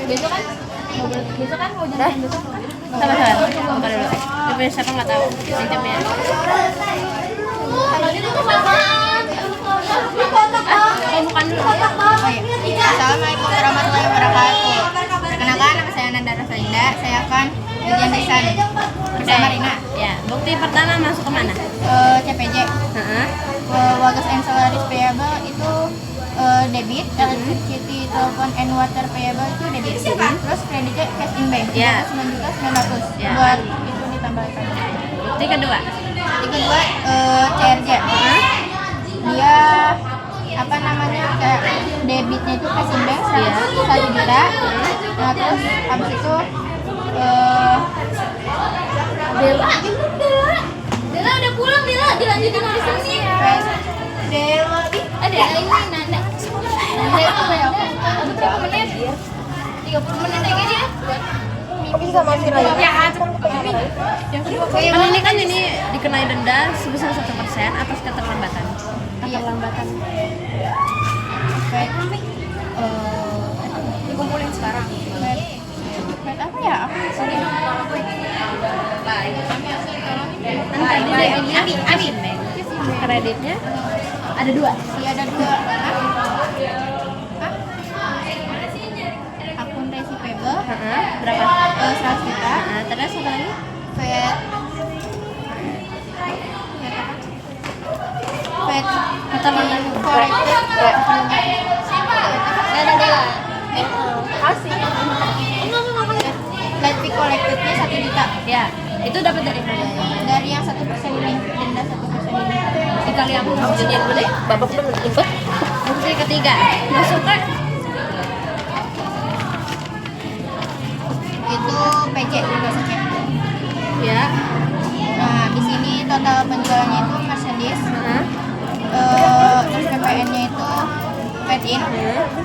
Besok kan? Besok kan mau jalan besok kan? Sabar. Buka dulu. Tapi siapa nggak tahu jamnya. Kalau itu apaan? Bukan dulu. Assalamualaikum warahmatullahi wabarakatuh. Perkenalkan, nama saya Nanda Rosalinda. Saya akan ujian lisan bersama Rina. Ya, bukti pertama masuk ke mana? CPJ. Wagas and Salaries Payable itu debit, electricity, telepon and water payable itu debit. Terus kreditnya cash in bank. Ya. 9.900. Ya. Buat itu ditambahkan. Bukti kedua. Bukti kedua CRJ. Dia apa namanya kayak debitnya itu cash in bank 1 juta. Nah terus habis itu Dela udah pulang, Dela dilanjutin nulisannya. Dela Ada ini Nanda. Nanda itu berapa menit? 30 menit aja dia. mungkin sama si Raya. Ya, kan ini dikenai denda sebesar 1% atas keterlambatan. Keterlambatan. Dikumpulin sekarang. Apa ya? Aku sorry. Nanti debitnya Abi. Kreditnya ada 2. Iya ada 2. Akun receivable. Berapa? 100 juta. Terus apa lagi? Pet Keterlambatan. Late fee collected-nya 1 juta. Ya, itu dapat dari mana? Dari yang 1% ini, denda 1% ini. Dikali yang jadian dulu deh. Bapak belum input. Bukti ketiga. Masuk kan? Itu PC masuknya. Ya. Nah, di sini total penjualannya itu Mercedes. Terus PPN-nya itu paid-in.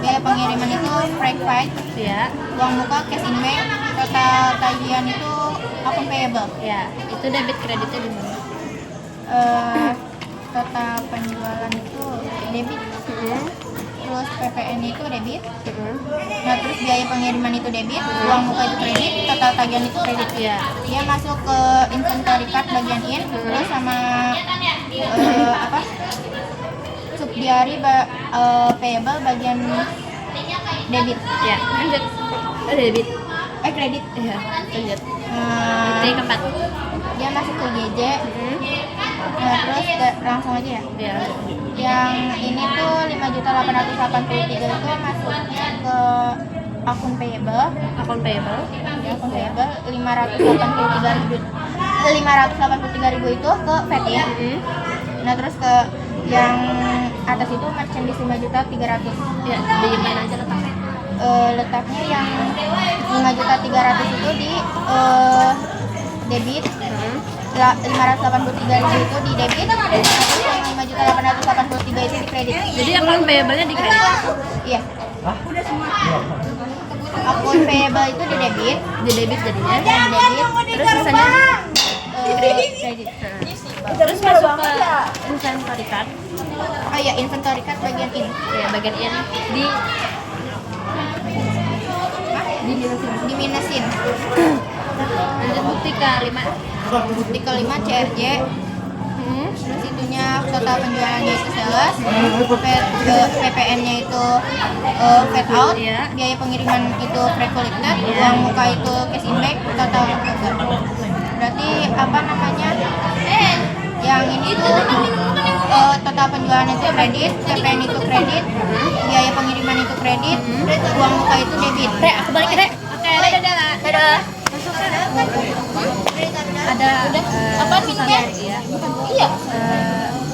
Biaya pengiriman itu freight fight. Ya. Uang muka cash in bank. Total tagihan itu akun payable. Ya, itu debit kreditnya di mana? Total penjualan itu debit. Terus PPN itu debit. Nah, terus biaya pengiriman itu debit, uang muka itu kredit, total tagihan itu kredit. Ya. Dia masuk ke inventory card bagian in, terus sama subdiary payable bagian debit. Ya, lanjut. Debit. Kredit. Ya, lanjut. Bukti keempat. Dia masuk ke GJ. Nah, terus langsung aja ya. Ya. Yang ini tuh 5.883 itu masuknya ke akun payable. Akun payable. Ya, akun payable 583.000 itu ke paid-in. Nah, terus ke yang atas itu merchandise 5.300.000. Ya, di mana aja letaknya? Letaknya yang 5.300.000 itu di debit. 583.000 itu di debit, terus yang 5.883 itu di kredit. Jadi akun payable-nya di kredit. Iya. Akun payable itu di debit, jadinya. Terus sisanya kredit. Terus masuk ke inventory card. Oh iya, inventory card bagian in. Ya, bagian ini Diminusin. lanjut bukti ke-5. Bukti ke-5 CRJ. Terus itunya total penjualannya itu sales, PPN-nya itu paid out, biaya pengiriman itu pre-collected, uang muka itu cash in bank, total enggak. Berarti apa namanya? Yang ini tuh total penjualan itu kredit, PPN itu kredit, biaya pengiriman itu kredit, uang muka itu debit. Rek, aku balik Rek. Oke, dadah. Ada apa minumnya? Iya.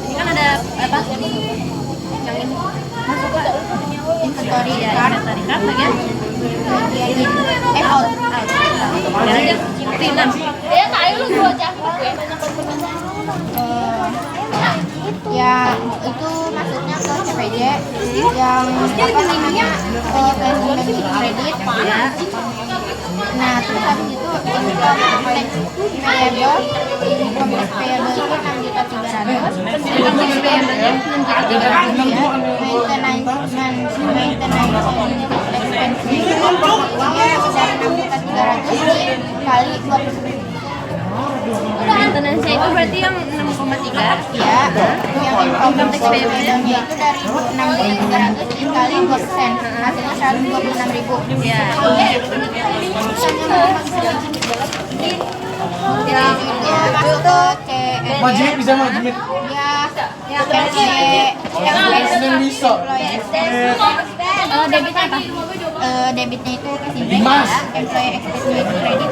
Ini kan ada apa? Yang ini masuk ke Inventory ya, card. inventory card bagian Out. Ya, lanjut. Bukti 6. Ya itu masuknya ke CPJ yang apa namanya kredit. Nah terus habis itu tax payable, income payable itu 6.300.000. Income payable-nya 6.300.000. Maintenance expense dia income tax payable-nya itu dari 6.300 dikali 2%, hasilnya 126.000. Ya. Jadi itu masuk ke CRJ. Majemit bisa majemit. Ya, employee Debitnya apa? debitnya itu cash in bank ya, employee expense itu credit,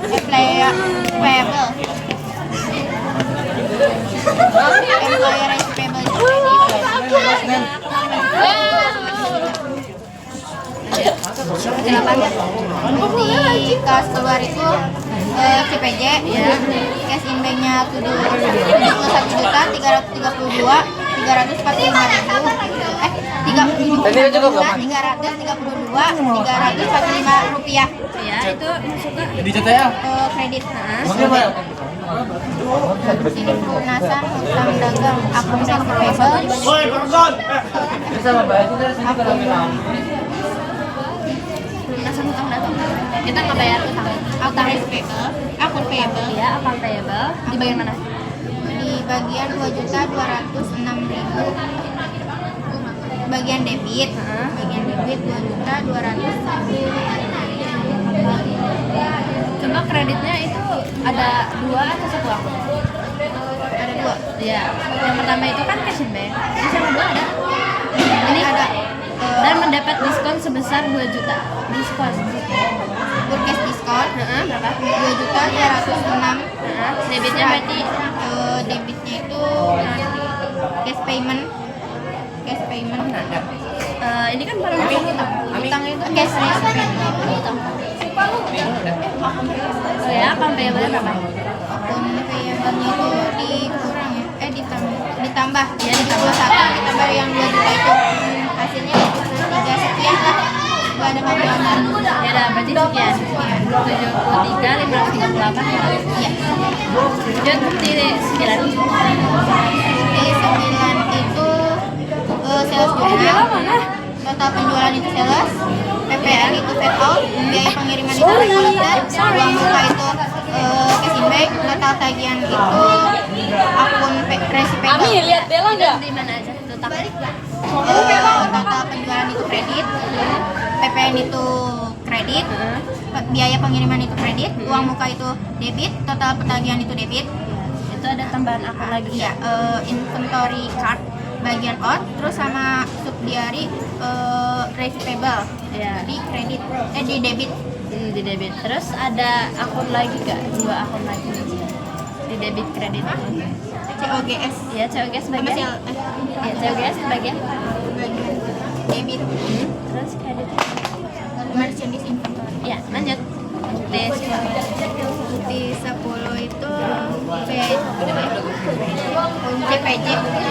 employee payable, employer payable itu credit. Di kas keluar itu CPJ ya, cash in banknya 71.345 rupiah. Ya, itu masuk ke Di CTA. Kredit. Maksudnya apa ya? Sini pelunasan hutang dagang akun payable. Bisa membayar itu dari sini kalau minum. pelunasan hutang dagang. Kita nggak bayar utang. Akun payable. Akun payable. Ya, account payable di bagian mana? Di bagian 2.206.000. Bagian debit. Bagian debit 2.200.000. Coba kreditnya itu ada 2 atau 1 akun? Ada 2. Ya, yang pertama itu kan cash in bank. Terus yang kedua ada ini Ada dan mendapat diskon sebesar 2 juta. Diskon. cash diskon. Berapa? 2.206. Debitnya berarti Debitnya itu cash payment. Cash payment. ini kan baru masuk hutang. Hutangnya itu Cash payment. hutang. Oh ya, account payable berapa? Akun payable-nya itu dikurang ya, ditambah ya, ditambah 1, ditambah yang 2 juta itu, hasilnya 3 sekian lah, gak ada tambahan. Ya udah, berarti sekian. 73.538. Iya. Lanjut bukti 9. Bukti 9 itu sales jurnal, total penjualan itu sales, PPN itu paid out, biaya pengiriman itu regular, uang muka itu cash in bank, total tagihan itu akun resi payable. lihat Bella nggak? Di mana aja? Total. Total penjualan itu kredit, PPN itu kredit, biaya pengiriman itu kredit, uang muka itu debit, total petagihan itu debit. Itu ada tambahan akun lagi Ya, inventory card bagian out, terus sama subdiary receivable ya di kredit, di debit. di debit. Terus ada akun lagi gak? 2 akun lagi di debit kredit. COGS Ya, COGS sama bagian. Ya, COGS bagian. bagian debit. Terus kredit. Merchandise inventory. Ya, lanjut. Di 10 itu CPJ.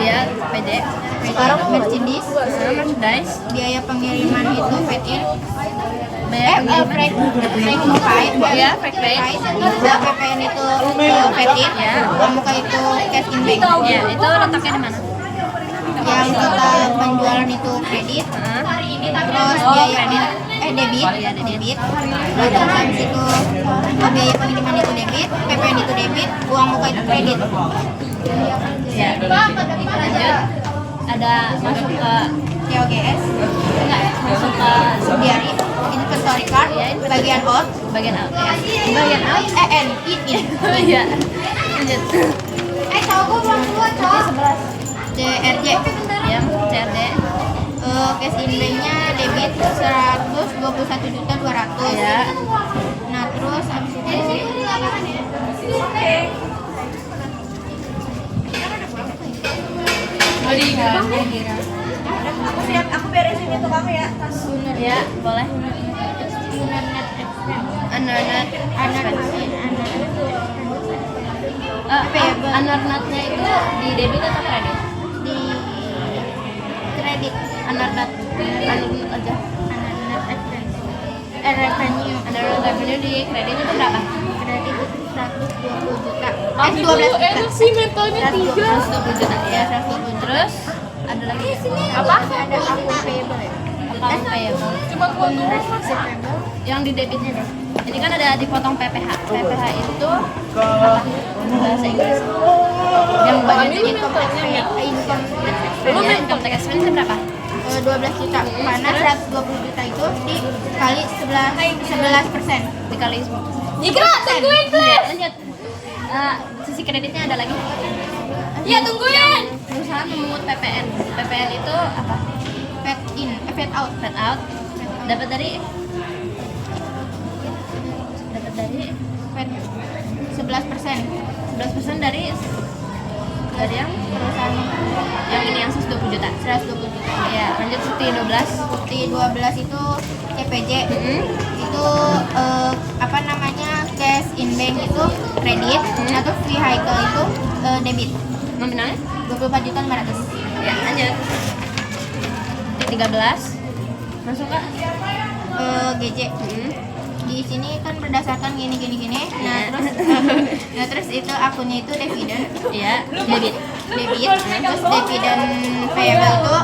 Ya, PD. Sekarang merchandise, Merchandise. biaya pengiriman itu paid in, Biaya pengiriman. freight paid, Ya, freight paid. juga PPN itu paid in, Ya. uang muka itu cash in bank. Ya, itu letaknya di mana? Yang total penjualan itu kredit, terus biaya debit, debit, terus habis itu biaya pengiriman itu debit, PPN itu debit, uang muka itu kredit. Ya. Lanjut. Ada masuk ke COGS, enggak masuk ke subdiary, inventory card, bagian out, bagian out. Bagian out. in. Iya. Lanjut. Tahu gue belum keluar, cowok. CRJ, Yang CRD. cash in bank-nya debit 121.200.000. Ya. Nah, terus habis itu Siap, aku beresin itu kamu ya. Ya, boleh. Net expense. Unearned unearned-nya itu di debit atau kredit? Di kredit. Unearned aja. Net expense. Revenue. Unearned revenue di kredit itu berapa? Kredit itu 120 juta. 12 juta. sih mentalnya 120 juta ya. 120 juta. Terus ada lagi Apa? Ada akun payable ya? account payable. cuma gua doang. Yang di debitnya deh. Ini kan ada dipotong PPH. PPH itu apa? Bahasa Inggris. Yang bagian income tax expense itu berapa? 12 juta. Karena 120 juta itu dikali 11%. Dikali Ikra, tungguin lanjut. Sisi kreditnya ada lagi? Ya tungguin. Perusahaan memungut PPN. PPN itu apa? Fed in, fed out. Fed out. Dapat dari Fed 11%. 11% dari yang Perusahaan yang ini yang 120 juta. 120 juta. Ya, lanjut seperti 12. Bukti 12 itu CPJ. Itu apa namanya, cash in bank itu kredit, atau vehicle itu debit. Nominalnya? 24 juta 500. Ya, lanjut. Seperti 13. Masuk Kak. GJ. Di sini kan berdasarkan gini. Nah terus itu akunnya itu dividen, Ya, debit. terus dividen payable itu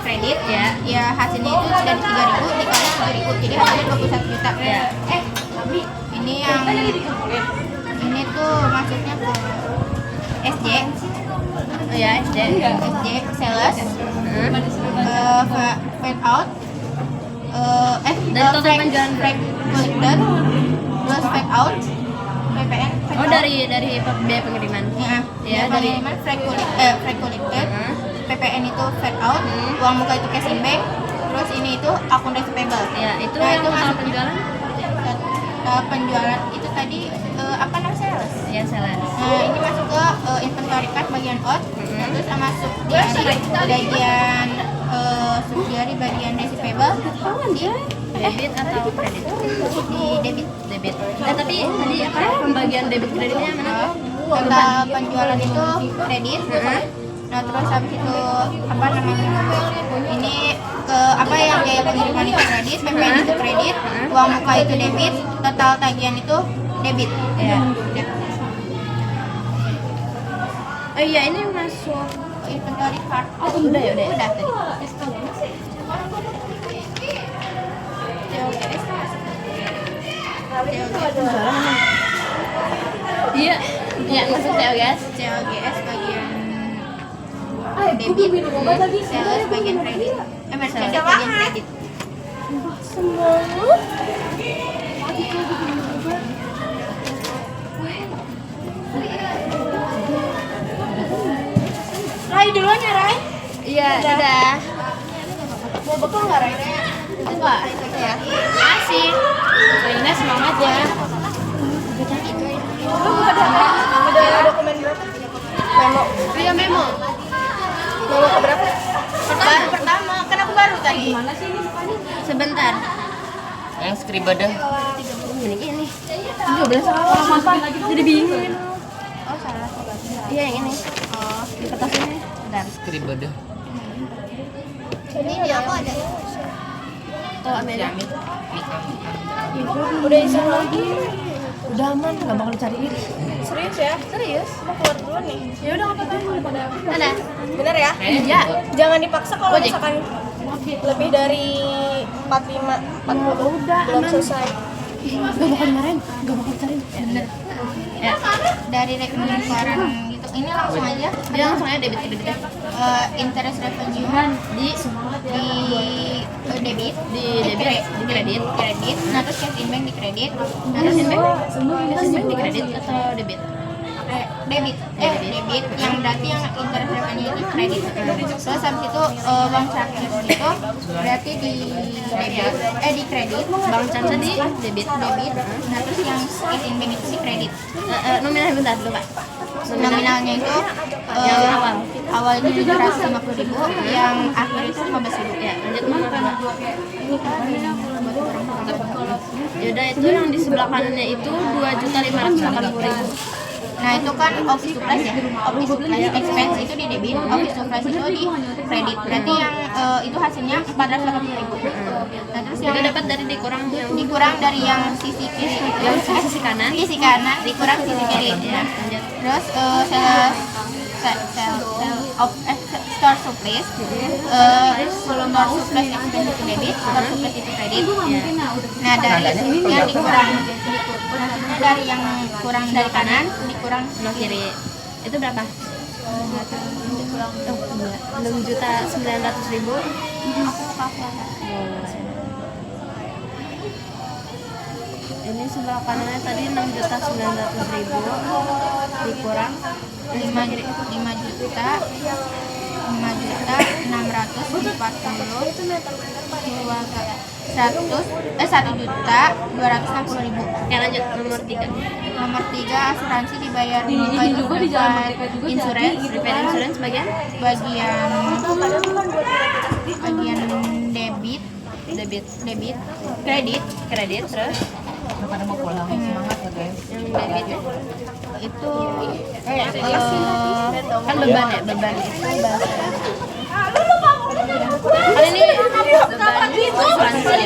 kredit, ya hasilnya itu dari 3.000 dikali 7.000, jadi hasilnya 21 juta. Ya. Ini yang ini tuh masuknya ke SJ, Oh ya, SD. sales, fed out, Dari total penjualan freight collected, terus fed out, PPN, fed Oh, out. dari biaya pengiriman. Ya, Ya, dari dari- freight collected, PPN itu fed out, Hmm. uang muka itu cash in bank, terus ini itu akun receivable. Ya, itu Nah, yang itu total masuk penjualan. penjualan itu tadi apa namanya, sales. Ya, sales. Nah, ini masuk ke inventory card bagian out, terus masuk di bagian subsidiary bagian receivable di Debit atau kredit? di debit. Debit. Tapi tadi apa? Pembagian debit kreditnya mana? Total penjualan itu kredit. Nah terus habis itu apa namanya, ini ke apa yang biaya pengiriman itu kredit, PPN itu kredit, uang muka itu debit, total tagihan itu debit. Ya. Oh iya, ini masuk. Inventory card. Oh, udah ya, udah. Udah tadi. Iya. Iya, masuk ya, guys. CLGS bagian debit, sales bagian kredit, merchandise bagian kredit. Rai duluan ya, Rai. Iya, udah. Mau bekal nggak, Rai? Enggak. Ya. Asik. Mainnya semangat ya. Udah dokumen berapa? Memo. Iya, memo. Memo ke berapa? Pertama, kan aku baru tadi. Sebentar. Yang skriba dah. 30 menit ini. 12 orang apa? Jadi bingung. Oh, salah. Iya, yang ini. Oh, di kertas ini. Bentar. Skriba dah. Ini di aku ada. Tuh, ambil. Udah iseng lagi. Udah aman, nggak bakal dicariin. Serius ya? Serius? Mau keluar dulu nih. Ya udah, apa apa. Ada. Bener ya? Iya. Jangan dipaksa kalau Ojek. misalkan lebih dari 45, 40 belum selesai. Gak bakal dimarahin, gak bakal dicariin. Bener. Ya. Dari rekening keluaran gitu. Ini langsung aja. Dia langsung aja debit kreditnya. Interest revenue Di debit, di debit, di kredit. kredit. Nah terus cash in bank di kredit. Nah Cash terus in bank? Cash in bank di kredit atau debit? debit, debit yang berarti yang interest revenue itu kredit. Terus habis itu bank charges itu berarti di debit, di kredit. Bank charge di debit. Debit. Nah terus yang cash in bank itu di kredit. Nominalnya bentar dulu, Pak. Nominalnya itu Yang awal. awalnya 750.000, yang akhir itu 15.000. Ya, lanjut mana? Yaudah, itu yang di sebelah kanannya itu 2.580.000. Nah itu kan office supplies ya, office supplies expense itu di debit, office supplies itu di kredit. Berarti yang itu hasilnya 480.000. Nah terus yang Itu dapat dari dikurang yang dikurang dari yang sisi kiri, yang sisi kanan. sisi kanan dikurang sisi kiri. Ya, lanjut. Terus store supplies. Store supplies expense itu debit, store supplies itu kredit. Nah dari yang dikurang, maksudnya dari yang kurang dari kanan dikurang sebelah kiri. Itu berapa? 6.900.000. Aku kalkulator. Ini sebelah kanannya tadi 6.900.000 dikurang 5 juta 1.260.000. Ya lanjut nomor 3. Nomor 3 asuransi dibayar prepaid insurance. Prepaid insurance bagian bagian debit kredit terus Pada mau pulang semangat ya guys. yang debitnya itu kan beban itu bahasa. Kan ini beban asuransi ya.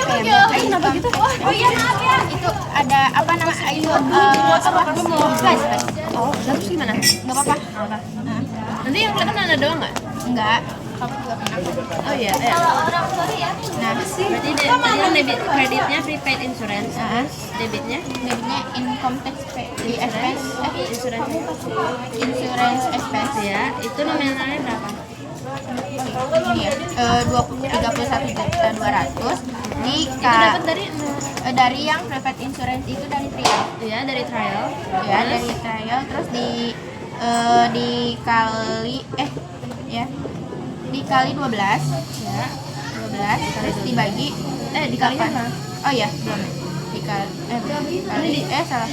bagian income gitu. Oh iya maaf ya. Itu ada apa nama ayo flash. Oh terus gimana? Enggak apa-apa. Nanti yang kelihatan ada doang nggak? Enggak. Kamu juga pernah. Oh iya. Nah, Berarti tadi yang debit kreditnya prepaid insurance, debitnya debitnya income tax expense, insurance insurance expense ya. Itu nominalnya berapa? ini ya 31.200 Itu dapat dari yang private insurance itu dari trial. ya dari trial. Ya, dari trial terus dikali dikali 12 Ya. 12 terus dibagi Dikali apa? Oh ya, belum. Salah.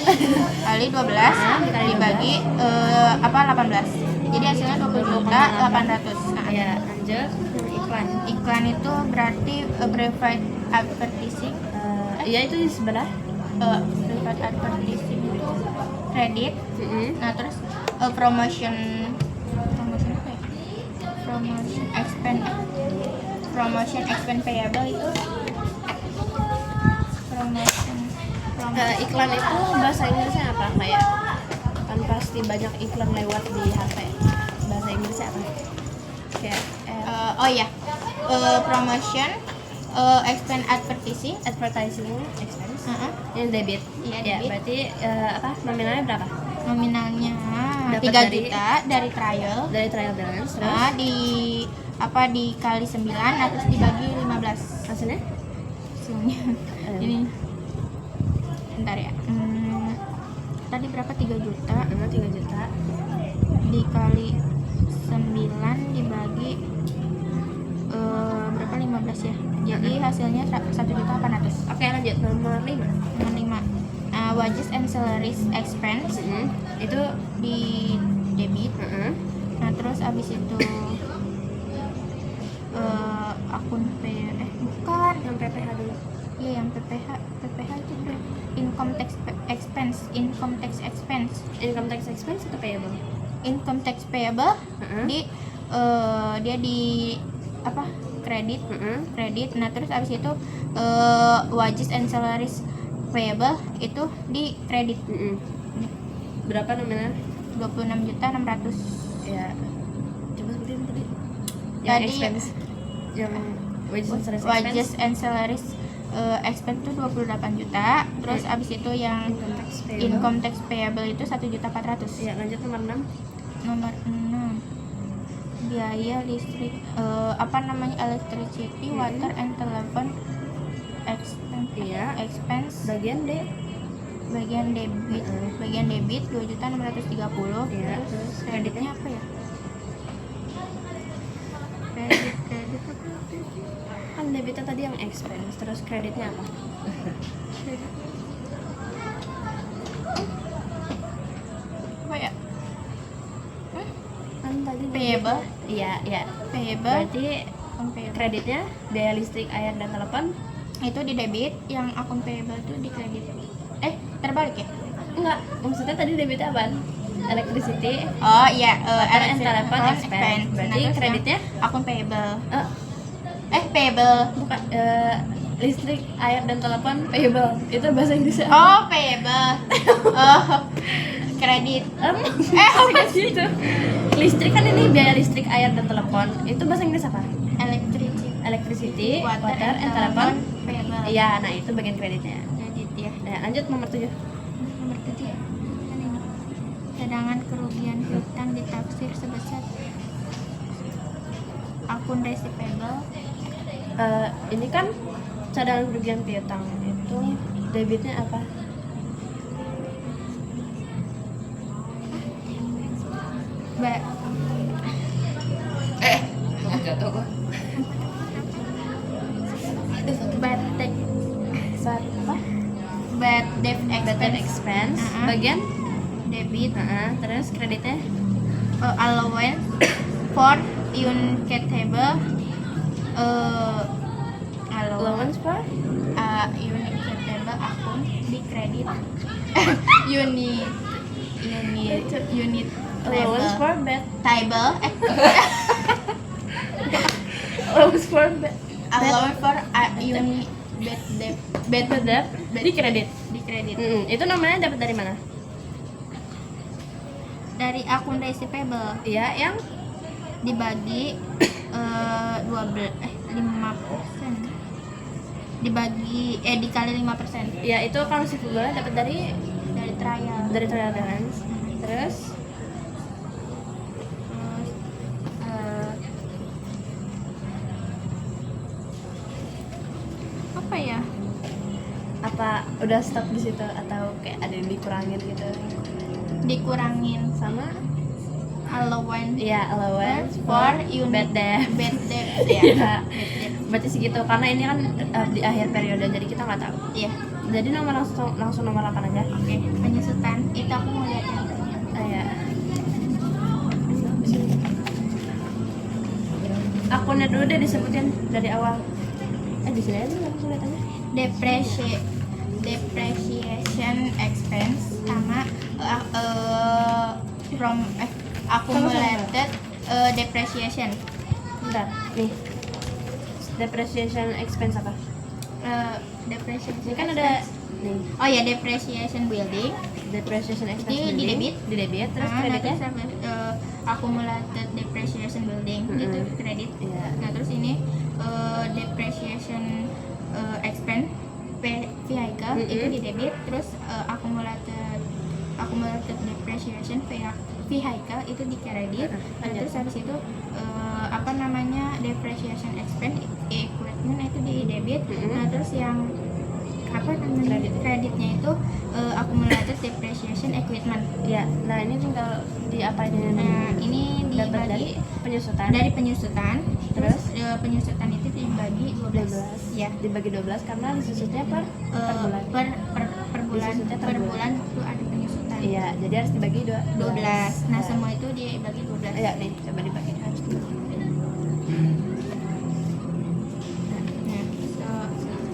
Kali 12 dibagi 18. Jadi hasilnya 20.800. Nah, Ya, lanjut iklan. iklan itu berarti private advertising. Iya itu di sebelah. Private advertising itu kredit. Nah, terus promotion apa ya? Promotion expense payable itu Iklan itu bahasa Inggrisnya apa? Kayak kan pasti banyak iklan lewat di HP. Bahasa Inggrisnya apa? Kayak promotion expense advertising advertising expense. Yang debit. Iya, Ya, debit. berarti nominalnya berapa? nominalnya Dapat 3 dari- juta dari trial. Dari trial balance terus Nah, dikali 9 nah terus dibagi 15 hasilnya hasilnya. Ini bentar ya. Tadi berapa? 3 juta 3 juta. dikali 9 dibagi berapa? 15 ya. Jadi hasilnya 1.800.000. Oke, lanjut nomor 5. Nomor 5. Wages and salaries expense Itu di debit. Nah, terus abis itu akun bukan yang PPH dulu. iya yang PPH itu tuh income tax expense Income tax expense itu payable. income tax payable dia di apa kredit. Nah terus abis itu wages and salaries payable itu di kredit. Berapa nominal? 26.600.000. Ya. Coba sebutin tadi. Yang Tadi expense. Yang wages and salaries wages expense. and salaries expense itu 28 juta. Terus abis itu yang Income tax payable. income tax payable itu 1.400.000. Ya, lanjut nomor 6. Nomor 6 biaya listrik electricity, water and telephone expense. Iya. Expense Bagian D. bagian debit 2.630.000. Iya, Terus terus kreditnya apa ya? Kredit Kan debitnya tadi yang expense, terus kreditnya apa? apa ya? Kan tadi Payable. Iya, iya. Payable. Berarti kreditnya biaya listrik, air dan telepon. Itu di debit, yang akun payable itu di kredit. Terbalik ya? Enggak, maksudnya tadi debitnya apa? Electricity, Oh iya, water and telepon expense. Berarti terus kreditnya yang akun payable. eh, Payable. bukan listrik, air dan telepon payable. Itu bahasa Inggrisnya apa? Oh, payable. Oh, kredit. Apa sih itu? Listrik kan ini biaya listrik, air dan telepon. Itu bahasa Inggris apa? Electricity, water and telepon. payable. Iya, nah itu bagian kreditnya. Kredit ya. Nah, lanjut nomor 7. Nomor 7 ya. Kan ini. Cadangan kerugian piutang ditaksir sebesar akun receivable. Ini kan cadangan kerugian piutang itu debitnya apa? Jatuh kok. Bad debt Apa? bad debt Bad debt expense. expense. Uh-uh. Bagian Debit terus kreditnya allowance for uncateable allowance for uncateable akun di kredit unit allowance for bad table allowance for bad allowance for unit bad debt di kredit. di kredit Itu namanya dapat dari mana? dari akun receivable Iya, yang dibagi 5% dibagi dikali 5% ya itu kalau receivable dapat dari trial trial balance. Terus apa ya apa udah stop di situ atau kayak ada yang dikurangin gitu? dikurangin Sama allowance ya allowance for bad debt. bad debt Iya. ya Berarti segitu karena ini kan di akhir periode jadi kita nggak tahu. iya Jadi langsung nomor 8 aja. oke penyusutan itu aku mau lihat yang Ya. Akunnya dulu deh disebutin dari awal. Di sini aja langsung lihat aja. depreciation expense sama from accumulated depreciation Bentar, nih. Depreciation expense apa? depreciation Ini kan ada nih, oh ya depreciation building depreciation expense Di building, debit. di debit, terus nah, kreditnya. terus accumulated depreciation building itu kredit Iya. nah terus ini depreciation expense vehicle itu di debit terus accumulated depreciation vehicle itu di kredit nah, terus habis itu depreciation expense equipment itu di debit nah terus yang kreditnya itu accumulated depreciation equipment Ya, nah ini tinggal diapain ini? nah ini Dapat dari dibagi penyusutan. terus penyusutan itu dibagi 12 ya Dibagi 12 karena disusutnya per bulan. per bulan Disusutnya per per bulan. bulan itu ada penyusutan Iya, jadi harus dibagi 12 nah semua itu dibagi 12 Ya, nih coba dibagi harus dibagi. nah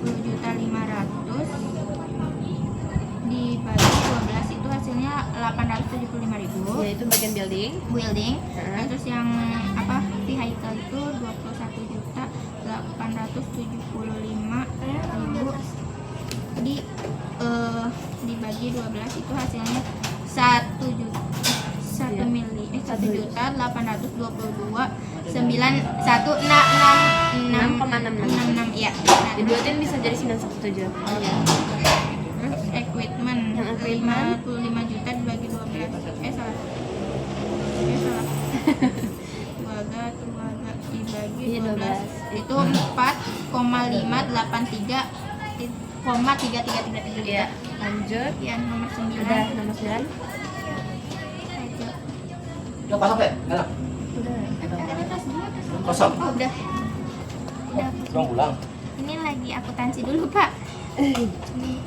10.500.000 dibagi 12 itu hasilnya 875.000 Ya, itu bagian building. building Heeh. nah, terus yang vehicle itu 21.875.000 dibagi 12 itu hasilnya 1.822.91666 ya nah, Dibuatin bisa jadi 917. terus equipment Yang equipment? 55 juta dibagi 12 salah Tuaga dibagi Iya, 12 itu 4,583,3333 Iya, lanjut. yang nomor 9 Udah nomor 9. aja. Udah kosong ya? Enak. Udah. Ada tas dulu, tas dulu. Kosong. Oh, udah Belum pulang. ini lagi akuntansi dulu pak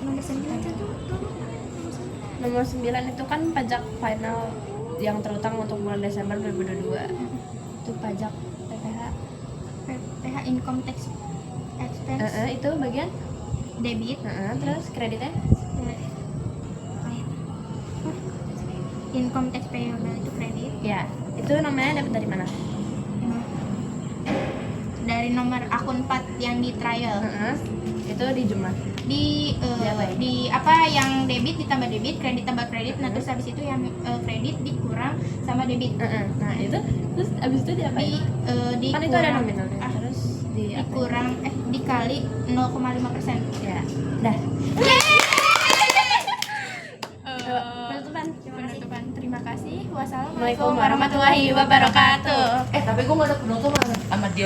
nomor 9 tuh Nomor 9 itu kan pajak final yang terutang untuk bulan Desember 2022. Itu pajak PPH. PH income tax expense Itu bagian debit terus kreditnya income tax payable itu kredit ya itu namanya dapat dari mana? dari nomor akun 4 yang di trial Itu di jumlah. Di apa ya? di apa yang debit ditambah debit, kredit tambah kredit. Nah, terus habis itu yang kredit dikurang sama debit. Nah itu terus abis itu diapain? Kan itu ada nominalnya. Terus dikurang dikali 0,5%. ya dah. Penutupan. Terima kasih. Wassalamualaikum Assalamualaikum warahmatullahi wabarakatuh. Tapi gue gak ada penutupan sama dia.